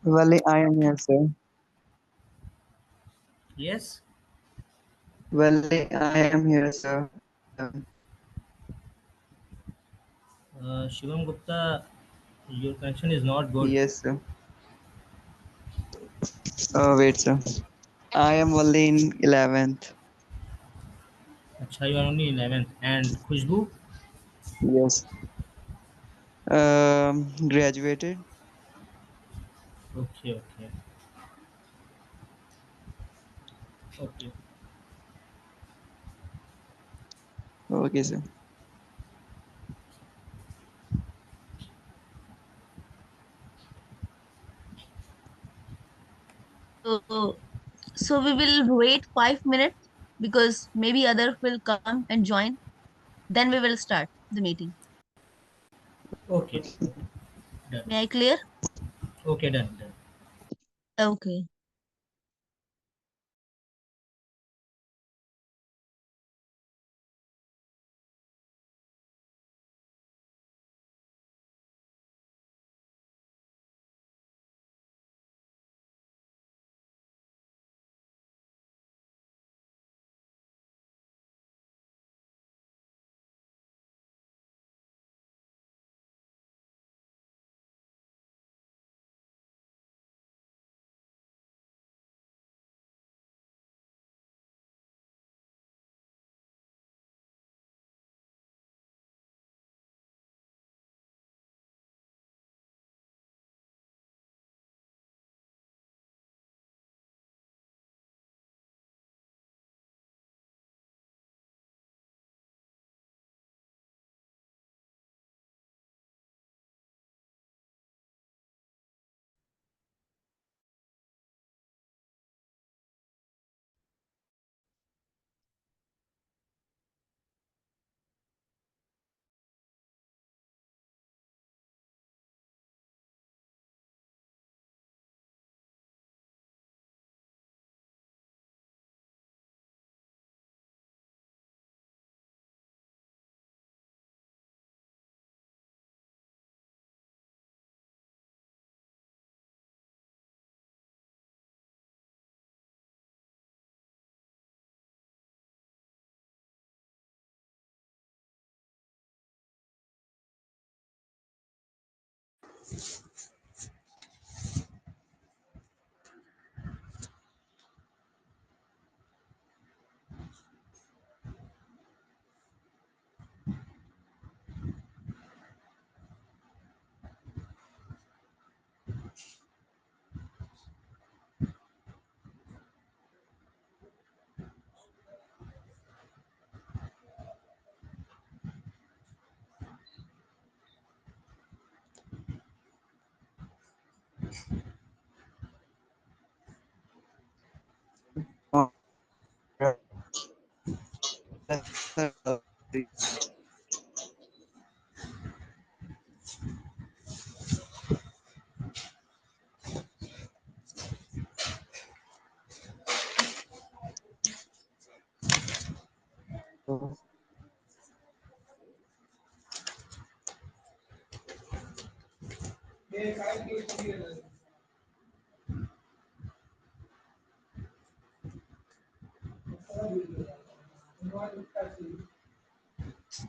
Well, I am here, sir. Yes. Well, I am here, sir. Shivam Gupta, your connection is not good. Yes, sir. Wait, sir. I am only in 11th. Acha, you are only 11th. And Khushbu? Yes. Graduated. Okay, okay, okay. Okay, sir. So, so we will wait 5 minutes because maybe others will come and join. Then we will start the meeting. Okay, done. May I clear? Okay, done, done. Okay.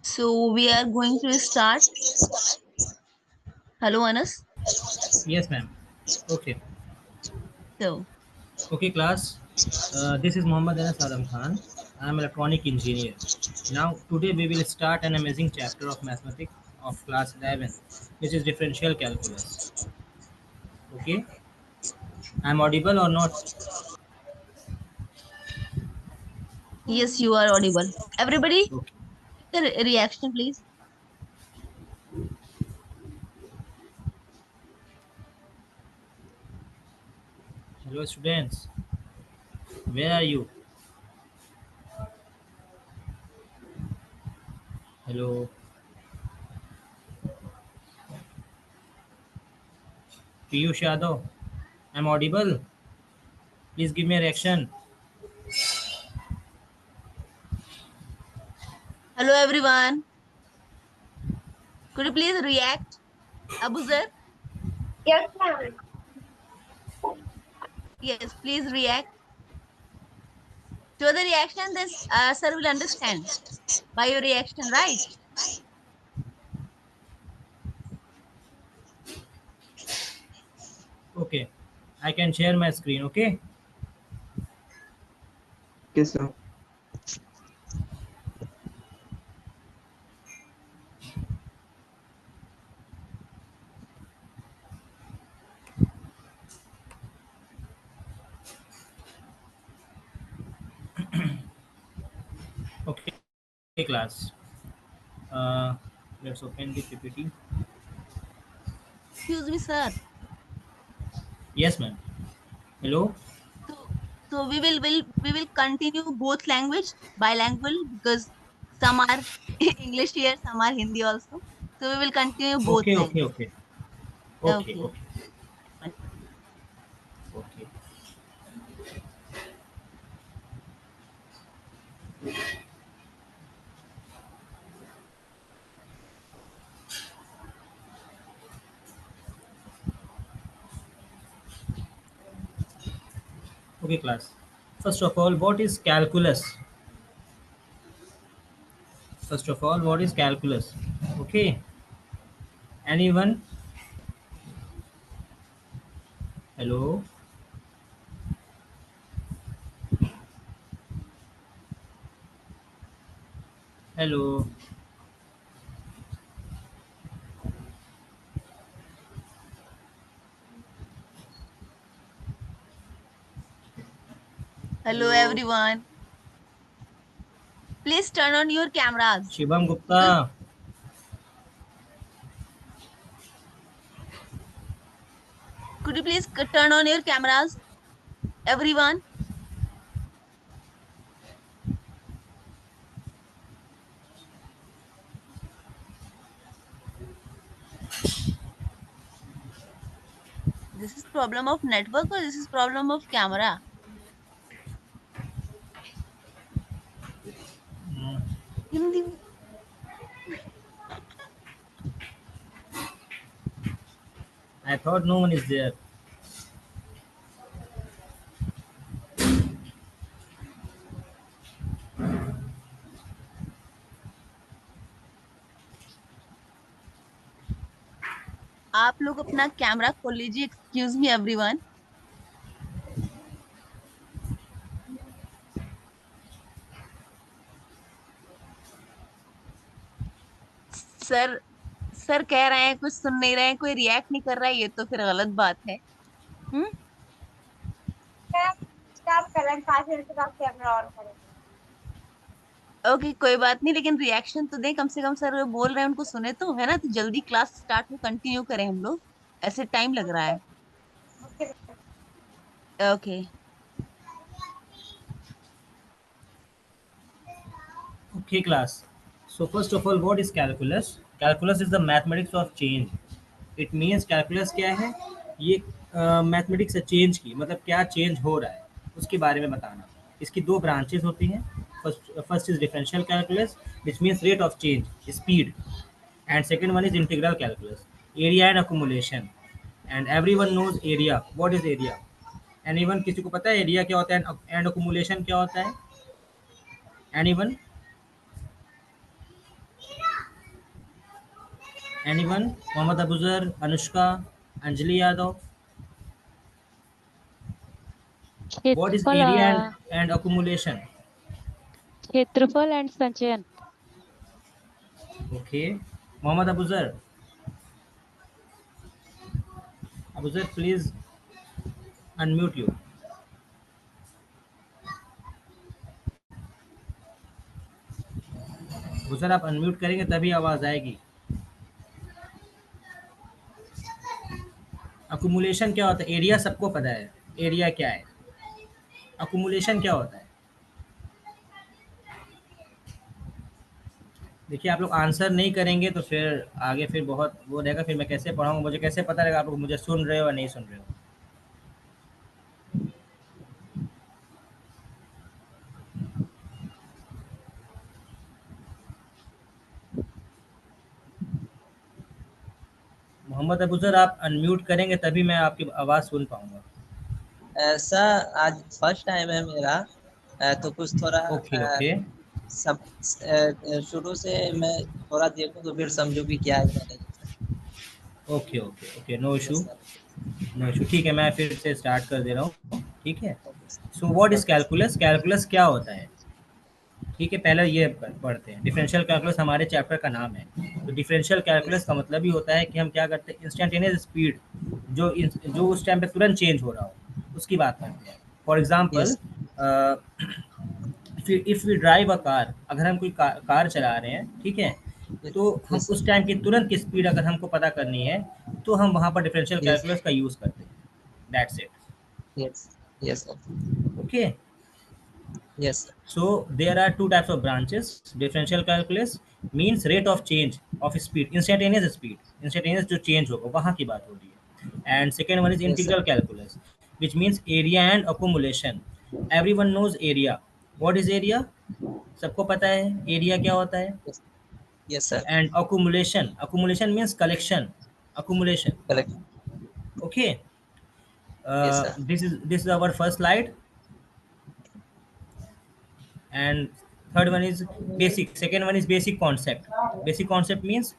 So we are going to start. Hello, Anas. Yes, ma'am. Okay. So, Okay, class. This is Muhammad Anas Alam Khan. I am electronic engineer. Now, today we will start an amazing chapter of mathematics of class 11, which is differential calculus. Okay, I'm audible or not? yes, you are audible. Everybody, Okay. the reaction, please. Hello, students. Where are you? Hello, Piyush Yadav. I'm audible. Please give me a reaction. Hello, everyone. Could you please react? Abuzer? Yes, ma'am. Yes, please react. Show the reaction. This sir will understand by your reaction, right? Okay, I can share my screen. Okay. Okay, sir. Okay, class. Let's open the PPT. Excuse me, sir. Yes, ma'am. Hello. So, so we will continue both language bilingual because some are English here, some are Hindi also. So we will continue both Okay, okay, language. okay, okay, Okay. okay, okay. Okay, class. First of all, what is calculus? First of all, what is calculus? Okay. Anyone? Hello. Hello. Hello Hello. everyone. Please turn on your cameras Shivam because Gupta. could you please turn on your cameras, everyone? This is problem of network or this is problem of camera? Mm, Hindi. I thought no one is there. आप लोग अपना camera खोल लीजिए. Excuse me everyone. Sir sir कह रहे हैं कुछ सुन नहीं रहे हैं, कोई रिएक्ट नहीं कर रहा है, ये तो फिर गलत बात है. हम्म. स्टार्ट कर रहे हैं 5 मिनट के बाद कैमरा ऑन करेंगे। ओके, कोई बात नहीं, लेकिन रिएक्शन तो दें कम से कम. सर वो बोल रहे हैं उनको सुने तो, है ना? तो जल्दी क्लास स्टार्ट हो, कंटिन्यू करें हम लोग. ऐसे टाइम लग रहा है. Okay okay. Okay, class. So first of all, what is calculus? Calculus is the mathematics of change. It means calculus क्या है? ये मैथमेटिक्स है चेंज की, मतलब क्या चेंज हो रहा है उसके बारे में बताना. इसकी दो ब्रांचेस होती हैं. First is differential calculus which means rate of change, speed. And second one is integral calculus, area and accumulation. And every one knows area. What is area? Anyone? किसी को पता है एरिया क्या होता है एंड अकोमोलेशन क्या होता है? Anyone? Anyone? Mohammad Abuzar, Anushka, Anjali Yadav. What is क्षेत्रफल area and accumulation? क्षेत्रफल एंड संचयन. Okay. Mohammad Abuzar. Abuzar, please unmute you. Abuzar आप अनम्यूट करेंगे तभी आवाज आएगी. अकुमुलेशन क्या होता है? एरिया सबको पता है. एरिया क्या है? अकुमुलेशन क्या होता है? देखिए, आप लोग आंसर नहीं करेंगे तो फिर आगे फिर बहुत वो रहेगा. फिर मैं कैसे पढ़ाऊंगा? मुझे कैसे पता रहेगा आप लोग मुझे सुन रहे हो या नहीं सुन रहे हो? मोहम्मद अबूजर आप अनम्यूट करेंगे तभी मैं आपकी आवाज़ सुन पाऊंगा. ऐसा आज फर्स्ट टाइम है मेरा, तो कुछ थोड़ा ओके ओके सब शुरू से मैं थोड़ा देखूं तो फिर समझूं कि क्या है क्या नहीं। Okay okay okay, no issue yes sir. No issue. ठीक है, मैं फिर से स्टार्ट कर दे रहा हूँ। ठीक है, okay so what is okay calculus? Calculus क्या होता है? ठीक है, पहले ये पढ़ते हैं। डिफरेंशियल कैलकुलस हमारे चैप्टर का नाम है। तो डिफरेंशियल कैलकुलस का मतलब ही होता है कि हम क्या करते हैं, इंस्टेंटेनियस स्पीड जो उस टाइम पे तुरंत चेंज हो रहा हो उसकी बात करते हैं। For example, yes if we drive a car, अगर हम कोई कार चला रहे हैं, ठीक है, तो हम यस उस टाइम की तुरंत की स्पीड अगर हमको पता करनी है तो हम वहाँ पर डिफरेंशियल यस कैलकुलस का यूज़ करते हैं। That's it. Yes yes sir. Okay, yes sir. so there are two types of branches. Differential calculus means rate of change of speed, instantaneous जो change होगा वहाँ की बात हो रही है। And second one is yes sir. integral calculus, which means area and accumulation. Everyone knows area. What is area? सबको पता है area क्या होता है। Yes yes sir. And accumulation means collection, accumulation. Correct. Okay, yes sir. this is our first slide. And third one is basic, second one is basic concept. Basic concept means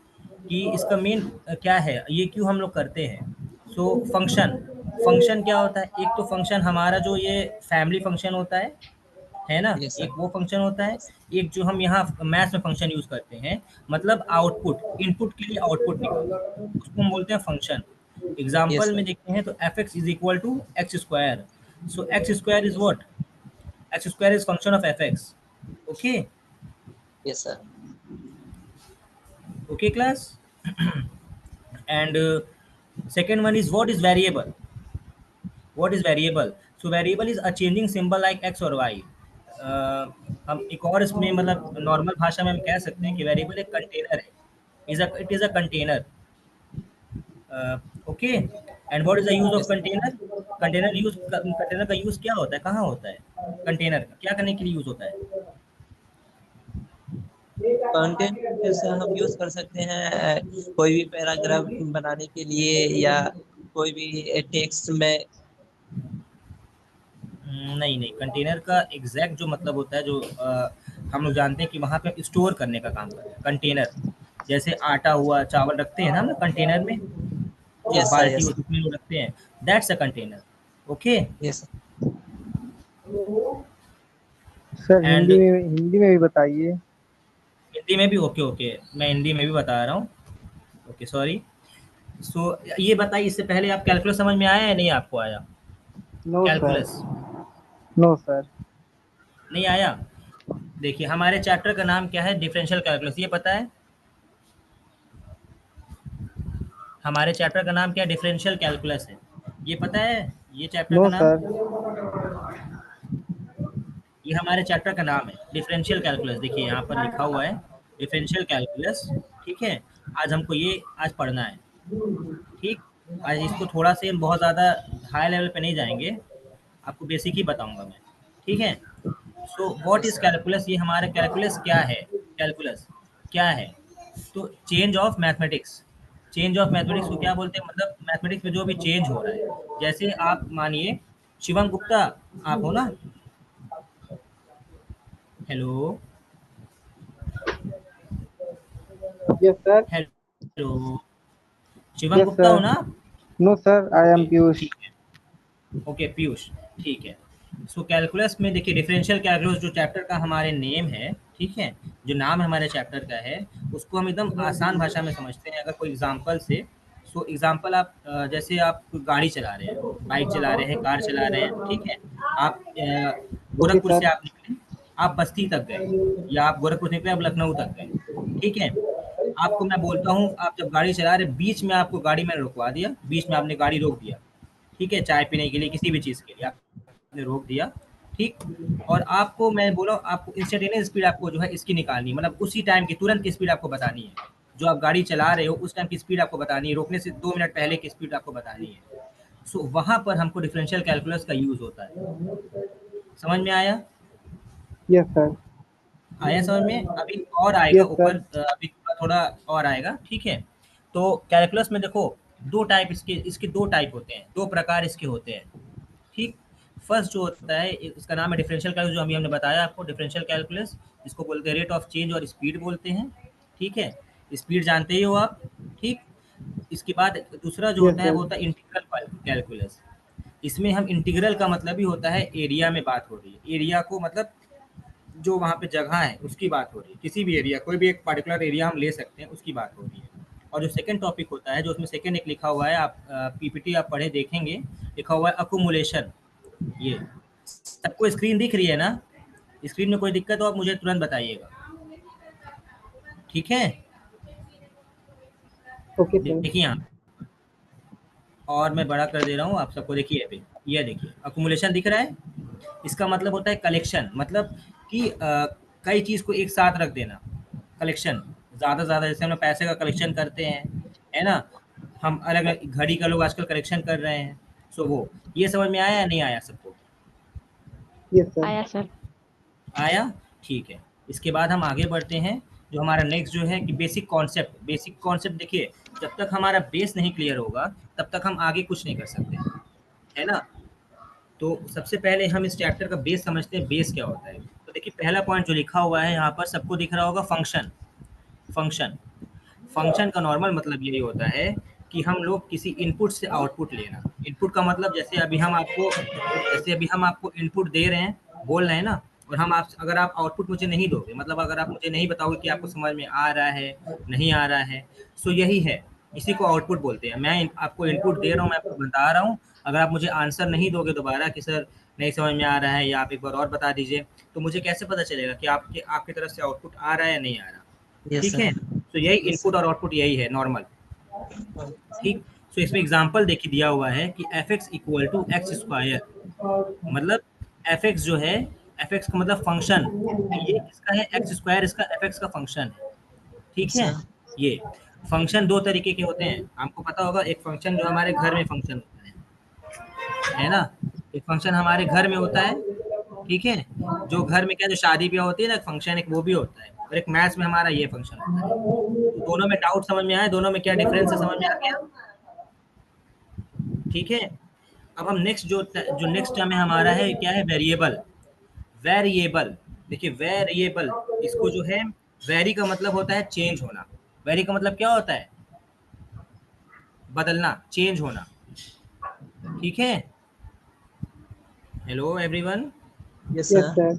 कि इसका main क्या है, ये क्यों हम लोग करते हैं। सो फंक्शन क्या होता है? एक तो फंक्शन हमारा जो ये फैमिली फंक्शन होता है ना, यस एक सर। वो फंक्शन होता है। यस एक जो हम यहाँ मैथ्स में फंक्शन यूज करते हैं, मतलब आउटपुट, इनपुट के लिए आउटपुट निकालना, उसको हम बोलते हैं फंक्शन। यस एग्जाम्पल में सर। देखते हैं तो f x is equal to x square. So x square is what? X square is function of f x. Okay yes sir. okay class. And second one is what is variable. What is variable? So variable is a changing symbol like x or y. हम एक और इसमें मतलब normal भाषा में हम कह सकते हैं कि वेरिएबल एक कंटेनर है, it is a container. Okay, and what is the use of yes container? Container का यूज क्या होता है, कहाँ होता है? कंटेनर का क्या करने के लिए यूज होता है? कंटेंट जैसे हम यूज कर सकते हैं कोई भी पैराग्राफ बनाने के लिए या कोई भी टेक्स्ट में। नहीं नहीं, कंटेनर का एग्जैक्ट जो मतलब होता है, जो हम लोग जानते हैं कि वहाँ पे स्टोर करने का काम करता है कंटेनर। जैसे आटा हुआ, चावल रखते हैं ना हम लोग कंटेनर में, एक यस सर। बाल्टी यस उसमें लोग रखते हैं। That's a container. Okay, yes sir and Hindi में भी बताइए। हिंदी में भी? ओके ओके, मैं हिंदी में भी बता रहा हूँ। Okay sorry. सो ये बताइए, इससे पहले आप कैलकुलस समझ में आया या नहीं आपको आया? No sir. Calculus no sir. नहीं आया? देखिए, हमारे चैप्टर का नाम क्या है? Differential calculus. ये पता है हमारे चैप्टर का नाम क्या है? डिफरेंशियल कैलकुलस है। ये पता है ये चैप्टर का नो नाम? सर। ये हमारे चैप्टर का नाम है डिफरेंशियल कैलकुलस। देखिए यहाँ पर लिखा हुआ है डिफरेंशियल कैलकुलस। ठीक है, आज हमको ये आज पढ़ना है। ठीक, आज इसको थोड़ा से हम बहुत ज़्यादा हाई लेवल पे नहीं जाएंगे, आपको बेसिक ही बताऊंगा मैं। ठीक है, so what yes is sir. Calculus? ये हमारा कैलकुलस क्या है? कैलकुलस क्या है? तो change of mathematics. Change of mathematics को क्या बोलते हैं? मतलब मैथमेटिक्स में जो भी चेंज हो रहा है। जैसे आप मानिए शिवम गुप्ता, आप हो ना? Hello yes sir. Hello, Shivam yes Gupta हो सर। ना? नो सर, आई ओके एम पीयूष। ठीक है, ओके पीयूष, ठीक है। सो कैलकुलस में देखिए, डिफरेंशियल कैलकुलस जो चैप्टर का हमारे नेम है, ठीक है, जो नाम हमारे चैप्टर का है, उसको हम एकदम आसान भाषा में समझते हैं अगर कोई एग्जांपल से। सो एग्जांपल आप जैसे आप कोई गाड़ी चला रहे हैं, बाइक चला रहे हैं, कार चला रहे हैं, ठीक है। आप ओके गोरखपुर से सर। आप निकले, आप बस्ती तक गए, या आप गोरखपुर से निकले आप लखनऊ तक गए, ठीक है। आपको मैं बोलता हूँ, आप जब गाड़ी चला रहे, बीच में आपको गाड़ी मैंने रुकवा दिया, बीच में आपने गाड़ी रोक दिया, ठीक है, चाय पीने के लिए, किसी भी चीज़ के लिए आपने रोक दिया, ठीक। और आपको मैं बोला, आपको इंस्टेंटेनियस स्पीड आपको जो है इसकी निकालनी है, मतलब उसी टाइम की तुरंत की स्पीड आपको बतानी है। जो आप गाड़ी चला रहे हो उस टाइम की स्पीड आपको बतानी है, रोकने से 2 मिनट पहले की स्पीड आपको बतानी है। सो वहाँ पर हमको डिफरेंशियल कैलकुलस का यूज़ होता है। समझ में आया? Yes sir. आया समझ में? अभी और आएगा यस ऊपर, सर। अभी थोड़ा और आएगा, ठीक है। तो कैलकुलस में देखो, दो टाइप इसके इसके दो टाइप होते हैं, दो प्रकार इसके होते हैं, ठीक। फर्स्ट जो होता है इसका नाम है डिफरेंशियल कैलकुलस, जो अभी हमने बताया आपको, डिफरेंशियल कैलकुलस, इसको बोलते हैं रेट ऑफ चेंज और स्पीड बोलते हैं। ठीक है, स्पीड जानते ही हो आप। ठीक, इसके बाद दूसरा जो Yes, होता है sir. वो होता है इंटीग्रल कैलकुलस। इसमें हम इंटीग्रल का मतलब ही होता है एरिया में बात हो रही है, एरिया को मतलब जो वहाँ पे जगह है उसकी बात हो रही है, किसी भी एरिया, कोई भी एक पर्टिकुलर एरिया हम ले सकते हैं, उसकी बात हो रही है। और जो सेकंड टॉपिक होता है, जो उसमें सेकंड एक लिखा हुआ है, आप पीपीटी आप पढ़े देखेंगे, लिखा हुआ है अकुमुलेशन। ये सबको स्क्रीन दिख रही है ना? स्क्रीन में कोई दिक्कत हो आप मुझे तुरंत बताइएगा, ठीक है? Okay, sir. देखिए यहाँ, और मैं बड़ा कर दे रहा हूँ आप सबको, देखिए अभी ये देखिए अकुमुलेशन दिख रहा है। इसका मतलब होता है कलेक्शन, मतलब कि कई चीज़ को एक साथ रख देना, कलेक्शन ज़्यादा ज़्यादा, जैसे हम लोग पैसे का कलेक्शन करते हैं, है ना? हम अलग अलग घड़ी का लोग आजकल कलेक्शन कर रहे हैं। सो वो ये समझ में आया या नहीं आया सबको? Yes, sir. आया सर। आया, ठीक है। इसके बाद हम आगे बढ़ते हैं, जो हमारा नेक्स्ट जो है कि बेसिक कॉन्सेप्ट। बेसिक कॉन्सेप्ट देखिए, जब तक हमारा बेस नहीं क्लियर होगा तब तक हम आगे कुछ नहीं कर सकते, है ना? तो सबसे पहले हम इस चैप्टर का बेस समझते हैं, बेस क्या होता है। तो देखिए पहला पॉइंट जो लिखा हुआ है यहाँ पर, सबको दिख रहा होगा, फंक्शन। फंक्शन फंक्शन का नॉर्मल मतलब यही होता है कि हम लोग किसी इनपुट से आउटपुट लेना। इनपुट का मतलब जैसे अभी हम आपको इनपुट दे रहे हैं, बोल रहे हैं ना, और हम आप अगर आप आउटपुट मुझे नहीं दोगे, मतलब अगर आप मुझे नहीं बताओगे कि आपको समझ में आ रहा है नहीं आ रहा है, सो यही है, इसी को आउटपुट बोलते हैं। मैं आपको इनपुट दे रहा हूँ, मैं आपको बता रहा हूँ, अगर आप मुझे आंसर नहीं दोगे दोबारा कि सर नहीं समझ में आ रहा है या आप एक बार और बता दीजिए, तो मुझे कैसे पता चलेगा कि आपकी तरफ से आउटपुट आ रहा है या नहीं आ रहा? Yes, ठीक sir. है, तो यही इनपुट और आउटपुट यही है नॉर्मल। ठीक, तो इसमें एग्जांपल देखिए दिया हुआ है कि fx equal to x square, मतलब fx जो है, fx का मतलब फंक्शन, ये किसका है? एक्स स्क्वायर इसका fx का फंक्शन है। ठीक है, ये फंक्शन दो तरीके के होते हैं, आपको पता होगा। एक फंक्शन जो हमारे घर में फंक्शन होता है ना? एक फंक्शन हमारे घर में होता है, ठीक है, जो घर में क्या, जो शादी ब्याह होती है ना, फंक्शन एक वो भी होता है, और एक मैथ्स में हमारा ये फंक्शन होता है। तो दोनों में डाउट समझ में आया, दोनों में क्या डिफरेंस है समझ में आ गया? ठीक है, अब हम नेक्स्ट जो नेक्स्ट टर्म है हमारा है, क्या है? वेरिएबल। वेरिएबल, देखिए वेरिएबल, इसको जो है, वेरी का मतलब होता है चेंज होना। वेरी का मतलब क्या होता है? बदलना, चेंज होना। ठीक है, hello everyone, Yes, Yes, sir. sir.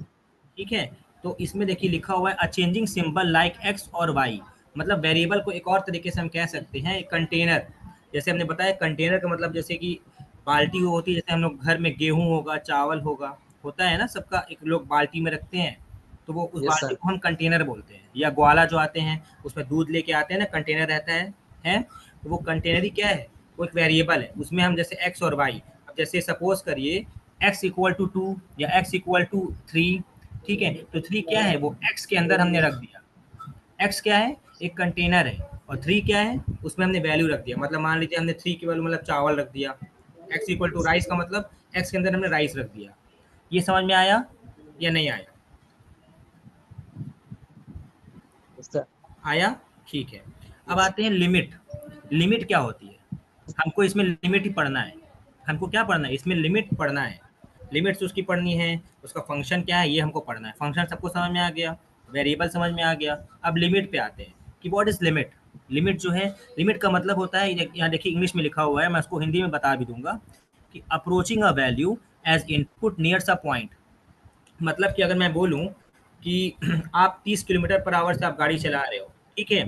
ठीक है। तो इसमें देखिए लिखा हुआ है अ चेंजिंग सिंबल लाइक एक्स और वाई, मतलब वेरिएबल को एक और तरीके से हम कह सकते हैं कंटेनर। जैसे हमने बताया कंटेनर का मतलब जैसे कि बाल्टी होती है, जैसे हम लोग घर में गेहूं होगा, चावल होगा, होता है ना, सबका एक लोग बाल्टी में रखते हैं, तो वो उस Yes, बाल्टी sir. को हम कंटेनर बोलते हैं। या ग्वाला जो आते हैं उसमें दूध लेके आते हैं ना, कंटेनर रहता है, तो वो कंटेनर ही क्या है? वो एक वेरिएबल है, उसमें हम जैसे एक्स और वाई, अब जैसे सपोज करिए x इक्वल टू 2 या x इक्वल टू 3, ठीक है, तो 3 क्या है? वो x के अंदर हमने रख दिया। x क्या है? एक कंटेनर है, और 3 क्या है? उसमें हमने वैल्यू रख दिया, मतलब मान लीजिए हमने 3 की वैल्यू मतलब चावल रख दिया। x इक्वल टू राइस का मतलब x के अंदर हमने राइस रख दिया। ये समझ में आया या नहीं आया? Yes, sir. आया, ठीक है। अब आते हैं लिमिट। लिमिट क्या होती है? हमको इसमें लिमिट ही पढ़ना है। हमको क्या पढ़ना है? इसमें लिमिट पढ़ना है। लिमिट्स उसकी पढ़नी है, उसका फंक्शन क्या है ये हमको पढ़ना है। फंक्शन सबको समझ में आ गया, वेरिएबल समझ में आ गया। अब लिमिट पे आते हैं कि व्हाट इज लिमिट। लिमिट जो है, लिमिट का मतलब होता है, यहाँ देखिए इंग्लिश में लिखा हुआ है, मैं उसको हिंदी में बता भी दूंगा, कि approaching a value as input nears a point. मतलब कि अगर मैं बोलूँ कि आप 30 किलोमीटर पर आवर से आप गाड़ी चला रहे हो, ठीक है,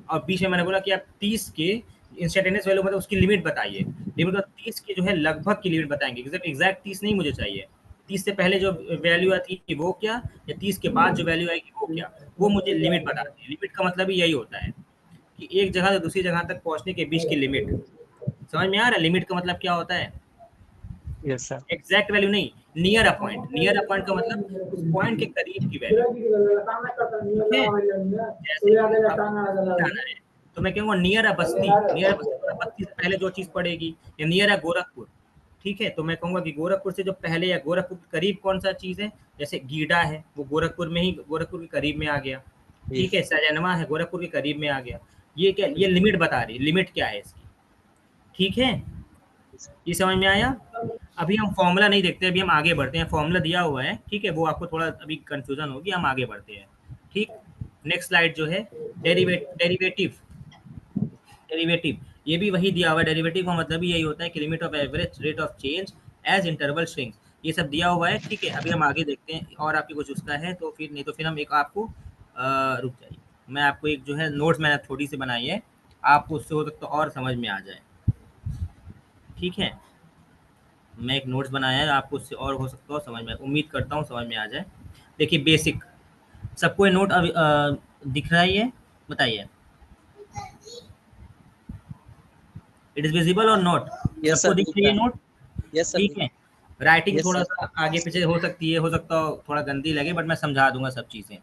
और बीच में मैंने बोला कि आप 30 के इंस्टेंटेनियस वैल्यू मतलब उसकी लिमिट बताइए। लिमिट 30 की जो है लगभग की लिमिट बताएंगे, एग्जैक्ट 30 नहीं मुझे चाहिए। 30 से पहले जो वैल्यू आती है वो क्या, या 30 के बाद जो वैल्यू आएगी वो क्या, वो मुझे लिमिट बताती है। लिमिट का मतलब ही यही होता है कि एक जगह से दूसरी जगह तक पहुंचने के बीच की लिमिट। समझ में आ रहा है लिमिट का मतलब क्या होता है? Yes, sir. एग्जैक्ट वैल्यू नहीं, near a point. Near a point का मतलब उस पॉइंट के करीब की वैल्यू। जैसे आपको जाना है तो मैं कहूँगा near a Basti. Near a बस्ती मतलब बस्ती से पहले जो चीज़ पड़ेगी, या नियर अ गोरखपुर, ठीक है, तो मैं कहूँगा कि गोरखपुर से जो पहले या गोरखपुर के करीब कौन सा चीज़ है, जैसे गीडा है वो गोरखपुर में ही, गोरखपुर के करीब में आ गया, ठीक है, सजनवा है गोरखपुर के करीब में आ गया। ये क्या, ये लिमिट बता रही है, लिमिट क्या है इसकी, ठीक है, ये समझ में आया? अभी हम फॉर्मूला नहीं देखते, अभी हम आगे बढ़ते हैं। फॉर्मूला दिया हुआ है, ठीक है, वो आपको थोड़ा अभी कंफ्यूजन होगी, हम आगे बढ़ते हैं। ठीक, नेक्स्ट स्लाइड जो है डेरिवेटिव। डेरिवेटिव ये भी वही दिया हुआ है। डेरिवेटिव का मतलब ही यही होता है कि limit of average rate of change as interval shrinks. ये सब दिया हुआ है, ठीक है। अभी हम आगे देखते हैं, और आपकी कुछ उसका है तो फिर, नहीं तो फिर हम एक आपको रुक जाइए, मैं आपको एक जो है नोट्स मैंने थोड़ी सी बनाई है, आपको उससे हो सकता और समझ में आ जाए, ठीक है। मैं एक नोट्स बनाया है, आपको उससे और हो सकता हो समझ में, उम्मीद करता हूँ समझ में आ जाए। देखिए बेसिक, सबको ये नोट अभी दिख रहा है, ये बताइए, इट इज विजिबल और नॉट? यस सबको सर, दिख दिख रही रहा है है। नोट? यस सर, ठीक है। राइटिंग यस थोड़ा सर। सा आगे पीछे हो सकती है, हो सकता हो थोड़ा गंदी लगे, बट मैं समझा दूंगा सब चीज़ें।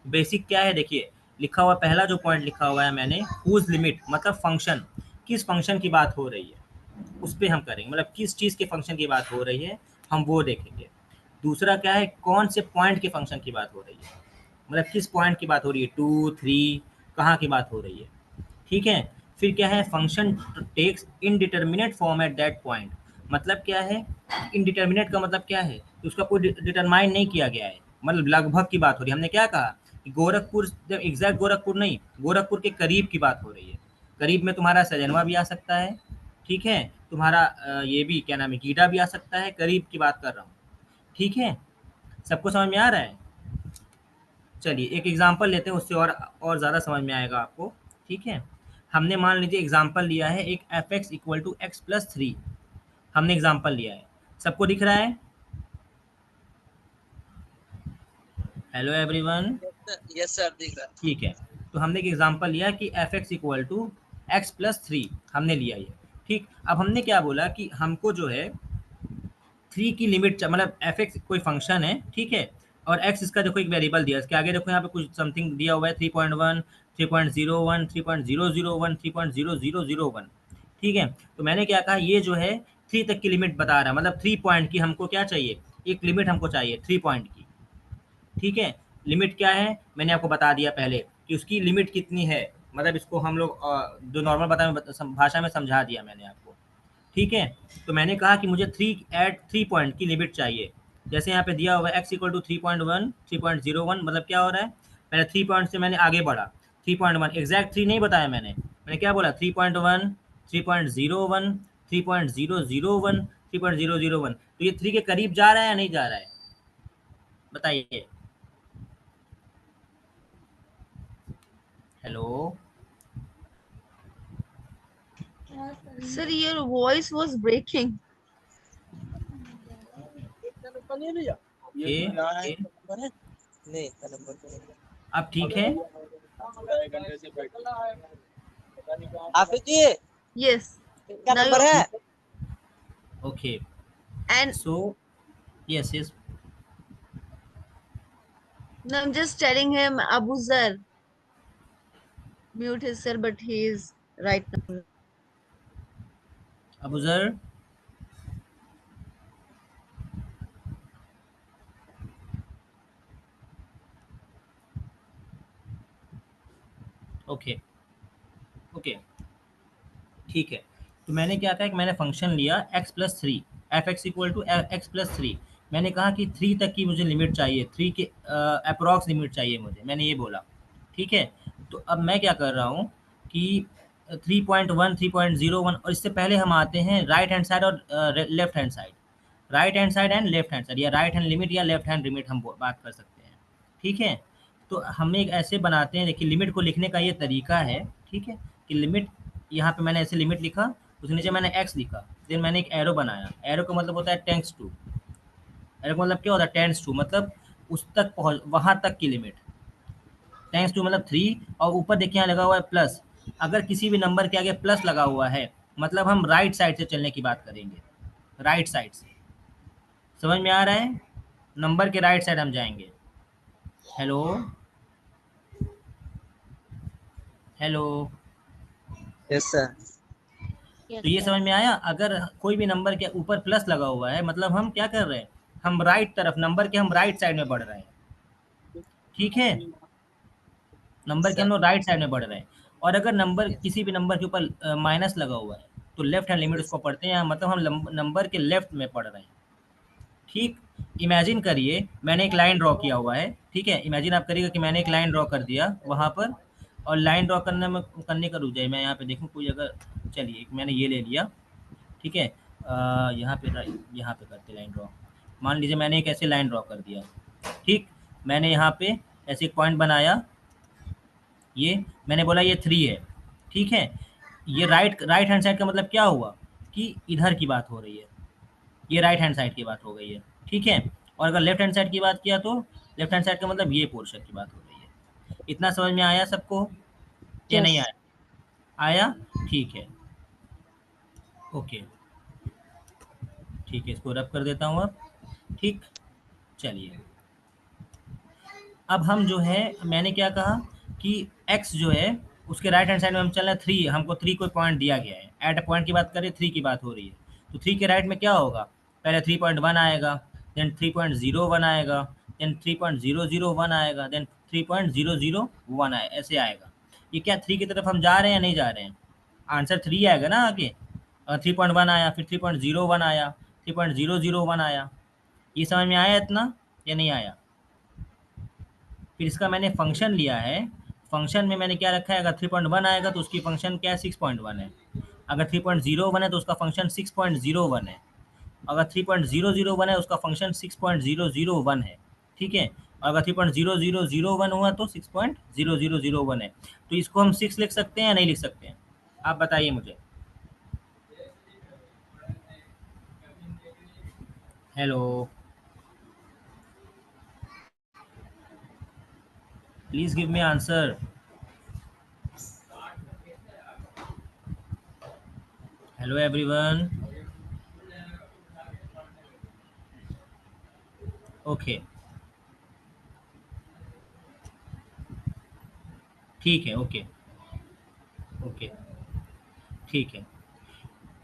बेसिक क्या है, देखिए लिखा हुआ, पहला जो पॉइंट लिखा हुआ है मैंने, हुज लिमिट, मतलब फंक्शन, किस फंक्शन की बात हो रही है उस पर हम करेंगे, मतलब किस चीज़ के फंक्शन की बात हो रही है हम वो देखेंगे। दूसरा क्या है, कौन से पॉइंट के फंक्शन की बात हो रही है, मतलब किस पॉइंट की बात हो रही है, 2 3 कहाँ की बात हो रही है, ठीक है। फिर क्या है, function takes indeterminate form at that point, मतलब क्या है, इनडिटर्मिनेट का मतलब क्या है कि उसका कोई डिटरमाइन नहीं किया गया है, मतलब लगभग की बात हो रही है। हमने क्या कहा कि गोरखपुर, जब एग्जैक्ट गोरखपुर नहीं, गोरखपुर के करीब की बात हो रही है। करीब में तुम्हारा सजनवा भी आ सकता है, ठीक है, तुम्हारा ये भी क्या नाम है, गीडा भी आ सकता है, करीब की बात कर रहा हूँ, ठीक है। सबको समझ में आ रहा है? चलिए एक एग्जांपल लेते हैं, उससे और ज़्यादा समझ में आएगा आपको, ठीक है। हमने मान लीजिए एग्जांपल लिया है एक f x equal to x plus 3, हमने एग्जांपल लिया है, सबको दिख रहा है? Hello everyone. यस सर, दिख रहा है। ठीक है, तो हमने एक एग्जांपल लिया कि f x equal to x plus 3, हमने लिया ये, ठीक। अब हमने क्या बोला कि हमको जो है 3 की लिमिट, मतलब एफ एक्स कोई फंक्शन है, ठीक है, और एक्स इसका देखो एक वेरिएबल दिया है, इसके आगे देखो यहाँ पे कुछ समथिंग दिया हुआ है, 3.1 3.01 3.001 3.0001, ठीक है। तो मैंने क्या कहा, ये जो है 3 तक की लिमिट बता रहा है, मतलब 3 पॉइंट की हमको क्या चाहिए, एक लिमिट हमको चाहिए 3 पॉइंट की, ठीक है। लिमिट क्या है मैंने आपको बता दिया पहले कि उसकी लिमिट कितनी है, मतलब इसको हम लोग जो नॉर्मल भाषा में समझा दिया मैंने आपको, ठीक है। तो मैंने कहा कि मुझे 3 पॉइंट की लिमिट चाहिए, जैसे यहाँ पे दिया हुआ है एक्स इक्वल टू 3.1 3.01, मतलब क्या हो रहा है, पहले 3 पॉइंट से मैंने आगे बढ़ा, 3.1 एग्जैक्ट 3 नहीं बताया मैंने क्या बोला, 3.1 3.01 3.001 3.001, तो ये 3 के करीब जा रहा है या नहीं जा रहा है, बताइए। Hello, Sir, your voice was breaking. ये नहीं, इतना नंबर तो नहीं। अब ठीक है? आफिफ जी, Yes. इनका Now नंबर you, है? Okay, and so yes yes, no, I'm just telling him Abu Zar mute his sir, but he is right now. Abuzar, okay okay, ठीक है। तो मैंने क्या कहा कि मैंने फंक्शन लिया x plus 3, f x equal to x plus 3, मैंने कहा कि 3 तक की मुझे लिमिट चाहिए, 3 के अप्रॉक्स लिमिट चाहिए मुझे, मैंने ये बोला, ठीक है। तो अब मैं क्या कर रहा हूँ कि 3.1 3.01, और इससे पहले हम आते हैं राइट हैंड साइड और left hand side, right hand side and left hand side, या राइट हैंड लिमिट या लेफ्ट हैंड लिमिट हम बात कर सकते हैं, ठीक है। तो हम एक ऐसे बनाते हैं, देखिए लिमिट को लिखने का ये तरीका है, ठीक है, कि लिमिट, यहाँ पे मैंने ऐसे लिमिट लिखा, उसके नीचे मैंने एक्स लिखा, फिर मैंने एक एरो बनाया, एरो का मतलब होता है टेंस टू, एरो का मतलब क्या होता है, टेंस टू, मतलब उस तक पहुँच, वहाँ तक की लिमिट, टेंस टू मतलब 3, और ऊपर देखिए यहाँ लगा हुआ है प्लस, अगर किसी भी नंबर के आगे प्लस लगा हुआ है मतलब हम राइट साइड से चलने की बात करेंगे, राइट साइड से, समझ में आ रहा है, नंबर के राइट साइड हम जाएंगे। Hello hello, yes sir. Yes, तो ये sir. समझ में आया, अगर कोई भी नंबर के ऊपर प्लस लगा हुआ है मतलब हम क्या कर रहे हैं, हम राइट तरफ, नंबर के हम राइट साइड में बढ़ रहे हैं, ठीक है, नंबर के हम सर, लोग राइट साइड में बढ़ रहे हैं। और अगर नंबर, किसी भी नंबर के ऊपर माइनस लगा हुआ है तो लेफ्ट हैंड लिमिट उसको पढ़ते हैं, मतलब हम नंबर के लेफ्ट में पढ़ रहे हैं। ठीक, इमेजिन करिए मैंने एक लाइन ड्रॉ किया हुआ है, ठीक है, इमेजिन आप करिएगा कि मैंने एक लाइन ड्रॉ कर दिया वहाँ पर, और लाइन ड्रॉ करने का रुक जाए, मैं यहाँ पे देखूँ कोई अगर, चलिए मैंने ये ले लिया, ठीक है, यहाँ पे करते लाइन ड्रॉ। मान लीजिए मैंने एक ऐसे लाइन ड्रॉ कर दिया, ठीक, मैंने यहाँ पे ऐसे एक पॉइंट बनाया, ये मैंने बोला ये 3 है, ठीक है, ये राइट हैंड साइड का मतलब क्या हुआ कि इधर की बात हो रही है, ये राइट हैंड साइड की बात हो गई है, ठीक है। और अगर लेफ्ट हैंड साइड की बात किया तो लेफ्ट हैंड साइड का मतलब ये पोर्शन की बात हो रही है। इतना समझ में आया सबको या नहीं यस। आया? आया, ठीक है, ओके, ठीक है, इसको रब कर देता हूँ अब, ठीक। चलिए अब हम जो है, मैंने क्या कहा कि x जो है उसके राइट हैंड साइड में हम चल रहे हैं 3, हमको 3 कोई पॉइंट दिया गया है, एट अ पॉइंट की बात करें, 3 की बात हो रही है, तो 3 के राइट में क्या होगा, पहले 3.1 आएगा, देन 3.01 आएगा, देन 3.001 आएगा, देन 3.001 ऐसे आएगा। ये क्या 3 की तरफ हम जा रहे हैं या नहीं जा रहे हैं? आंसर 3 आएगा ना आगे, 3.1 आया, फिर 3.01 आया, 3.001 आया। ये समझ में आया इतना या नहीं आया? फिर इसका मैंने फंक्शन लिया है, फंक्शन में मैंने क्या रखा है, अगर 3.1 आएगा तो उसकी फंक्शन क्या है, 6.1 है, अगर 3.01 है तो उसका फंक्शन 6.01 है, अगर 3.001 है उसका फंक्शन 6.001 है, ठीक है, और अगर 3.0001 हुआ तो 6.0001 है। तो इसको हम 6 लिख सकते हैं या नहीं लिख सकते हैं, आप बताइए मुझे। Hello, please give me answer. Hello everyone, okay, ठीक है, ओके, ओके, ठीक है।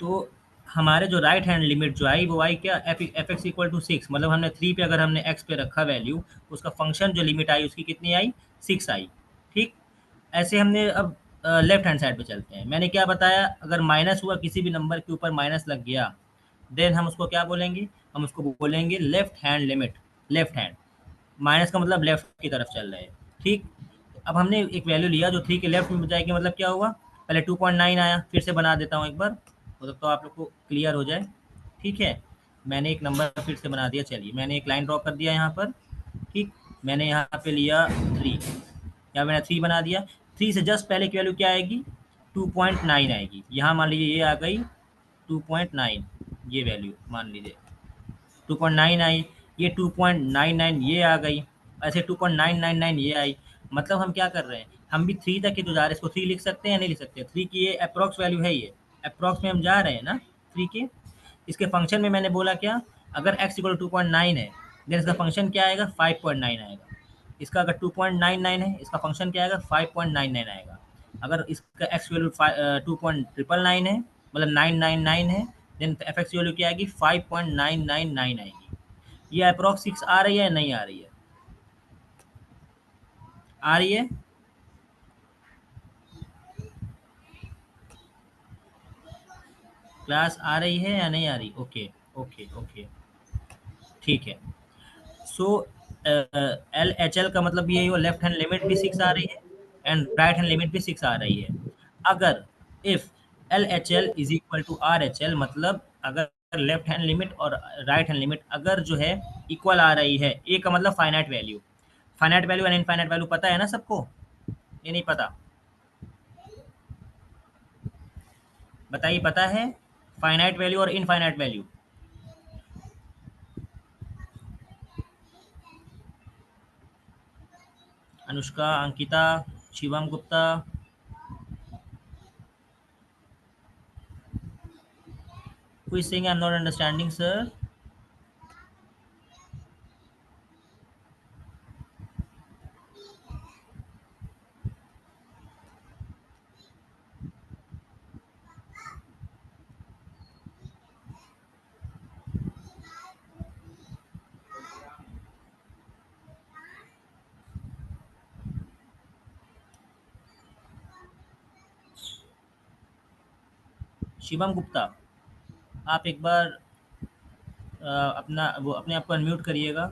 तो हमारे जो राइट हैंड लिमिट जो आई वो आई क्या, एफ एक्स इक्वल टू 6, मतलब हमने 3 पे, अगर हमने एक्स पे रखा वैल्यू, उसका फंक्शन जो लिमिट आई उसकी कितनी आई, 6 आई, ठीक। ऐसे हमने अब लेफ्ट हैंड साइड पे चलते हैं, मैंने क्या बताया, अगर माइनस हुआ, किसी भी नंबर के ऊपर माइनस लग गया, देन हम उसको क्या बोलेंगे, हम उसको बोलेंगे left hand limit, left hand, minus का मतलब लेफ्ट की तरफ चल रहे हैं, ठीक। अब हमने एक वैल्यू लिया जो 3 के लेफ्ट में जाएगी, मतलब क्या हुआ, पहले 2.9 आया, फिर से बना देता हूँ एक बार, मतलब तो आप लोग को क्लियर हो जाए, ठीक है। मैंने एक नंबर फिर से बना दिया, चलिए मैंने एक लाइन ड्रॉ कर दिया यहाँ पर, ठीक, मैंने यहाँ पे लिया 3, यहाँ मैंने 3 बना दिया, 3 से जस्ट पहले की वैल्यू क्या आएगी, 2.9 आएगी, यहाँ मान लीजिए ये आ गई 2.9, ये वैल्यू मान लीजिए 2.9 आई, ये 2.99 ये आ गई, ऐसे 2.999 ये आई, मतलब हम क्या कर रहे हैं, हम भी 3 तक ही तो जा रहे हैं, इसको 3 लिख सकते हैं या नहीं लिख सकते, 3 की ये अप्रॉक्स वैल्यू है, ये अप्रॉक्स में हम जा रहे हैं ना 3 के। इसके फंक्शन में मैंने बोला क्या, अगर x इक्वल 2.9 है, देन इसका फंक्शन क्या आएगा, 5.9 आएगा, इसका अगर 2.99 है, इसका फंक्शन क्या आएगा, 5.99 आएगा, अगर इसका x वैल्यू 2.999 है, मतलब 999 है, देन एफ एक्स वैल्यू क्या आएगी, 5.999 आएगी। ये अप्रॉक्स 6 आ रही है या नहीं आ रही है, आ रही है? क्लास आ रही है या नहीं आ रही? ओके, ओके, ओके, ठीक है। सो एल एच एल का मतलब ये लेफ्ट हैंड लिमिट भी 6 आ रही है एंड राइट हैंड लिमिट भी 6 आ रही है। अगर if L H L is equal to R H L, मतलब अगर लेफ्ट हैंड लिमिट और राइट हैंड लिमिट अगर जो है इक्वल आ रही है, ए का मतलब finite value, finite value and infinite value पता है ना सबको, ये नहीं पता? बताइए, पता है फाइनाइट वैल्यू और infinite value? Anushka, Ankita, Shivam Gupta, who is saying I'm not understanding, sir? Shivam Gupta, आप एक बार अपने आप को अनम्यूट करिएगा।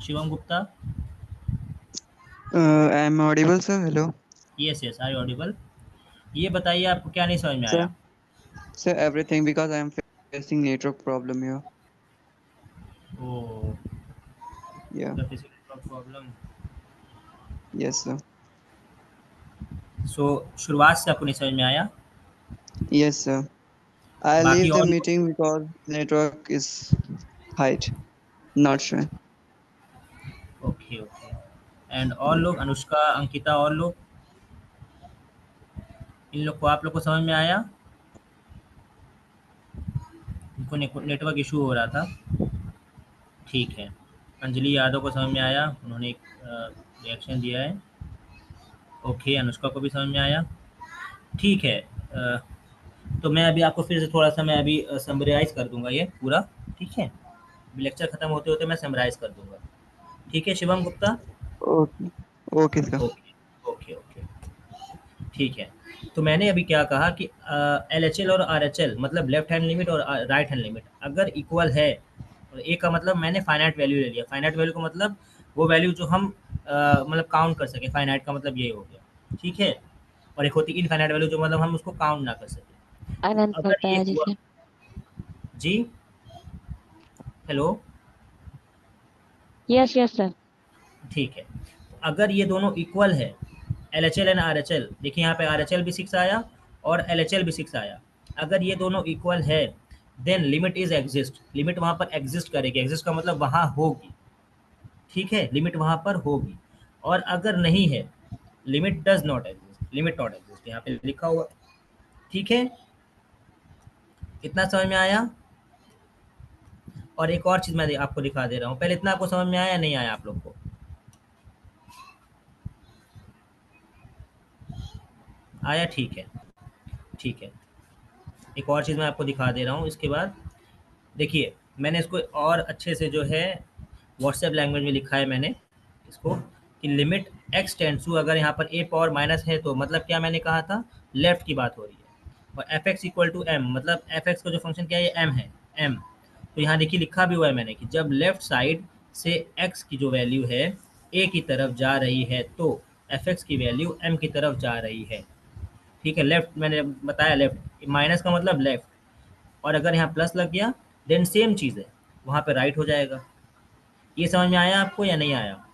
Shivam Gupta, I am audible, sir. Hello, yes yes, I audible. ये बताइए आपको क्या नहीं समझ में sir. आया? Sir, everything because I am facing network problem here. ओ, Yeah. Problem. Yes, sir. So शुरुआत से आपको नहीं समझ में आया? Yes, sir. I बाकी leave the और लोग? meeting because network is height. Not sure. Okay okay. And और लोग, अनुष्का, अंकिता, और लोग, इन लोग को, आप लोग को समझ में आया? उनको नेटवर्क इशू हो रहा था। ठीक है। अंजलि यादव को समझ में आया, उन्होंने एक रिएक्शन दिया है। ओके, अनुष्का को भी समझ में आया। ठीक है। तो मैं अभी आपको फिर से थोड़ा सा मैं अभी समराइज़ कर दूंगा ये पूरा। ठीक है, लेक्चर ख़त्म होते होते मैं समराइज़ कर दूंगा। ठीक है Shivam Gupta? Okay. Okay, sir. Okay okay okay. ठीक है। तो मैंने अभी क्या कहा कि LHL और RHL मतलब लेफ्ट हैंड लिमिट और राइट हैंड लिमिट अगर इक्वल है, और ए का मतलब मैंने फाइनाइट वैल्यू ले लिया। फाइनाइट वैल्यू का मतलब वो वैल्यू जो हम मतलब काउंट कर सके। फाइनाइट का मतलब ये हो गया। ठीक है। और एक होती इनफाइनाइट वैल्यू जो मतलब हम उसको काउंट ना कर सके। अनंत अगर होता ये है हुआ, जिसे। जी, हेलो, यस यस सर। ठीक है। अगर ये दोनों इक्वल है, LHL एंड RHL, देखिए यहाँ पे RHL भी 6 आया और LHL भी 6 आया। अगर ये दोनों इक्वल है then limit is exist. Limit वहाँ पर एग्जिस्ट करेगी। एग्जिस्ट का मतलब वहाँ होगी। ठीक है, लिमिट वहाँ पर होगी। और अगर नहीं है, limit does not exist. Limit not exist यहाँ पे लिखा हुआ। ठीक है, इतना समझ में आया? और एक और चीज़ मैं आपको दिखा दे रहा हूँ। पहले इतना आपको समझ में आया, नहीं आया आप लोग को? आया? ठीक है, ठीक है। एक और चीज़ मैं आपको दिखा दे रहा हूँ इसके बाद। देखिए, मैंने इसको और अच्छे से जो है व्हाट्सएप लैंग्वेज में लिखा है मैंने इसको, कि लिमिट एक्स टेंड्स टू, अगर यहाँ पर ए पावर माइनस है तो मतलब क्या मैंने कहा था, लेफ्ट की बात हो रही है। और f x equal to M, मतलब एफ एक्स का जो फंक्शन क्या है, ये एम है, एम। तो यहाँ देखिए लिखा भी हुआ है मैंने कि जब लेफ्ट साइड से एक्स की जो वैल्यू है ए की तरफ जा रही है तो एफ एक्स की वैल्यू एम की तरफ जा रही है। ठीक है, लेफ्ट मैंने बताया, लेफ्ट माइनस का मतलब लेफ्ट, और अगर यहाँ प्लस लग गया देन सेम चीज़ है, वहाँ पे राइट हो जाएगा। ये समझ में आया आपको या नहीं आया?